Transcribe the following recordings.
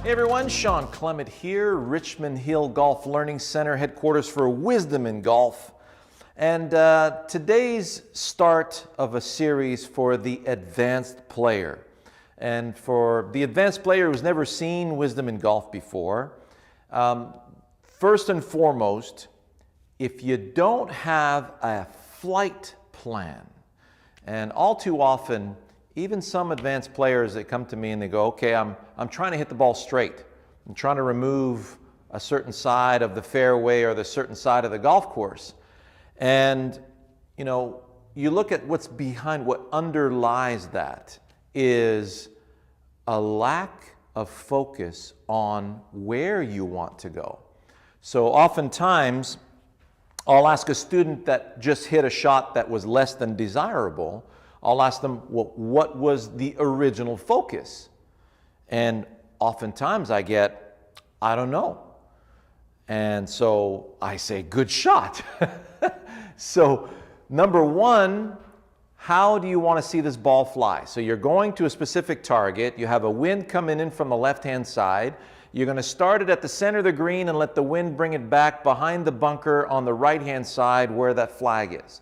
Hey everyone, Shawn Clement here, Richmond Hill Golf Learning Center, headquarters for wisdom in golf. And today's start of a series for the advanced player. And for the advanced player who's never seen wisdom in golf before, first and foremost, if you don't have a flight plan, and all too often, even some advanced players that come to me and they go, okay, I'm trying to hit the ball straight. I'm trying to remove a certain side of the fairway or the certain side of the golf course. And, you know, you look at what's behind, what underlies that is a lack of focus on where you want to go. So oftentimes, I'll ask a student that just hit a shot that was less than desirable, I'll ask them, well, what was the original focus? And oftentimes I get, I don't know. And so I say, good shot. So number one, how do you want to see this ball fly? So you're going to a specific target. You have a wind coming in from the left-hand side. You're going to start it at the center of the green and let the wind bring it back behind the bunker on the right-hand side where that flag is.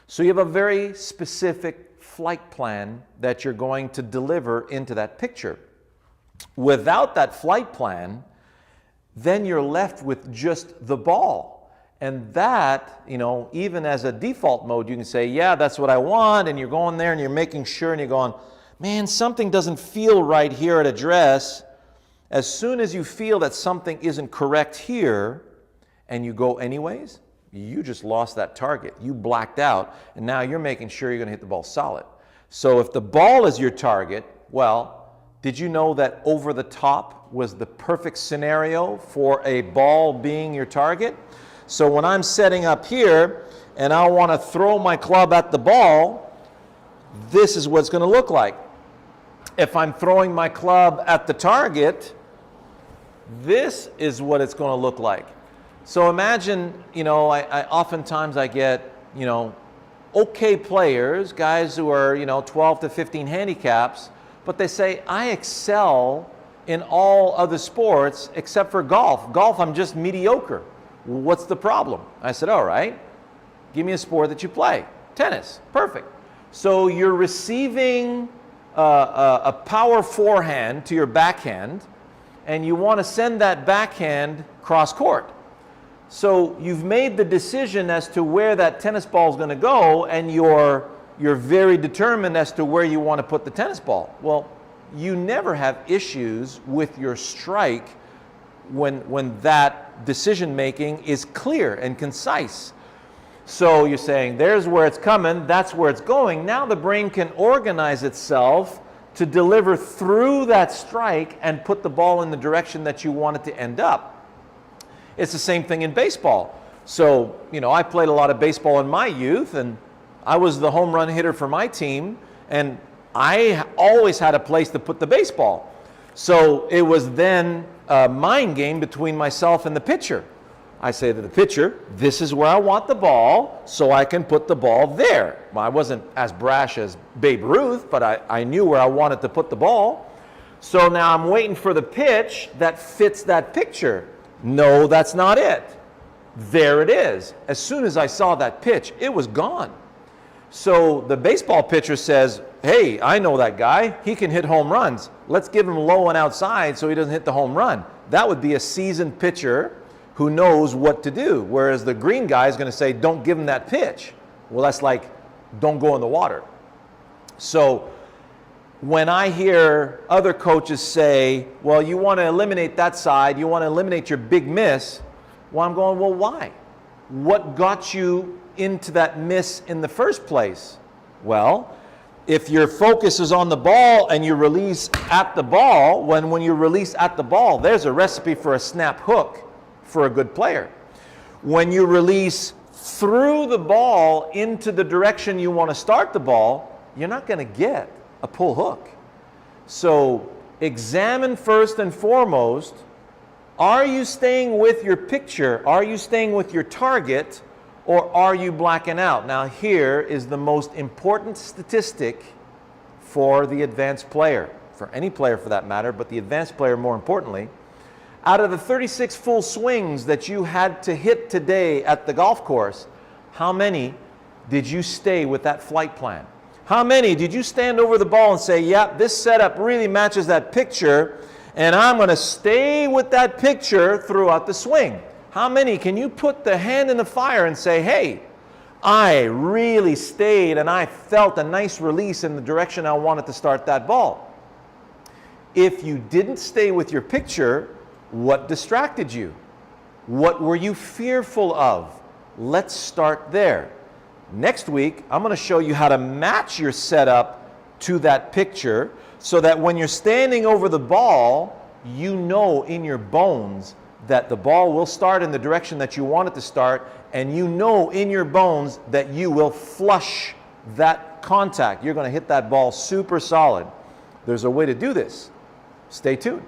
So you have a very specific flight plan that you're going to deliver into that picture. Without that flight plan, then you're left with just the ball. And that, you know, even as a default mode, you can say, yeah, that's what I want, and you're going there and you're making sure and you're going, man, something doesn't feel right here at address. As soon as you feel that something isn't correct here and you go anyways, you just lost that target. You blacked out, and now you're making sure you're going to hit the ball solid. So if the ball is your target, well, did you know that over the top was the perfect scenario for a ball being your target? So when I'm setting up here and I want to throw my club at the ball, this is what it's going to look like. If I'm throwing my club at the target, this is what it's going to look like. So imagine, you know, oftentimes I get, you know, okay players, guys who are, you know, 12 to 15 handicaps, but they say, I excel in all other sports except for golf. Golf, I'm just mediocre. What's the problem? I said, all right, give me a sport that you play. Tennis, perfect. So you're receiving a power forehand to your backhand, and you want to send that backhand cross court. So you've made the decision as to where that tennis ball is going to go, and you're very determined as to where you want to put the tennis ball. Well, you never have issues with your strike when that decision making is clear and concise. So you're saying, there's where it's coming, that's where it's going. Now the brain can organize itself to deliver through that strike and put the ball in the direction that you want it to end up. It's the same thing in baseball. So, you know, I played a lot of baseball in my youth, and I was the home run hitter for my team, and I always had a place to put the baseball. So it was then a mind game between myself and the pitcher. I say to the pitcher, this is where I want the ball, so I can put the ball there. Well, I wasn't as brash as Babe Ruth, but I knew where I wanted to put the ball. So now I'm waiting for the pitch that fits that picture. No, that's not it. There it is. As soon as I saw that pitch, it was gone. So the baseball pitcher says, hey, I know that guy. He can hit home runs. Let's give him low and outside so he doesn't hit the home run. That would be a seasoned pitcher who knows what to do. Whereas the green guy is going to say, don't give him that pitch. Well, that's like, don't go in the water. So when I hear other coaches say, well, you want to eliminate that side, you want to eliminate your big miss, well, I'm going, well, why? What got you into that miss in the first place? Well, if your focus is on the ball and you release at the ball, when you release at the ball, there's a recipe for a snap hook for a good player. When you release through the ball into the direction you want to start the ball, you're not going to get a pull hook. So examine first and foremost, are you staying with your picture? Are you staying with your target? Or are you blacking out? Now here is the most important statistic for the advanced player. for any player for that matter, but the advanced player more importantly, out of the 36 full swings that you had to hit today at the golf course, how many did you stay with that flight plan? How many did you stand over the ball and say, yeah, this setup really matches that picture, and I'm going to stay with that picture throughout the swing? How many can you put the hand in the fire and say, hey, I really stayed and I felt a nice release in the direction I wanted to start that ball? If you didn't stay with your picture, what distracted you? What were you fearful of? Let's start there. Next week, I'm going to show you how to match your setup to that picture so that when you're standing over the ball, you know in your bones that the ball will start in the direction that you want it to start, and you know in your bones that you will flush that contact. You're going to hit that ball super solid. There's a way to do this. Stay tuned.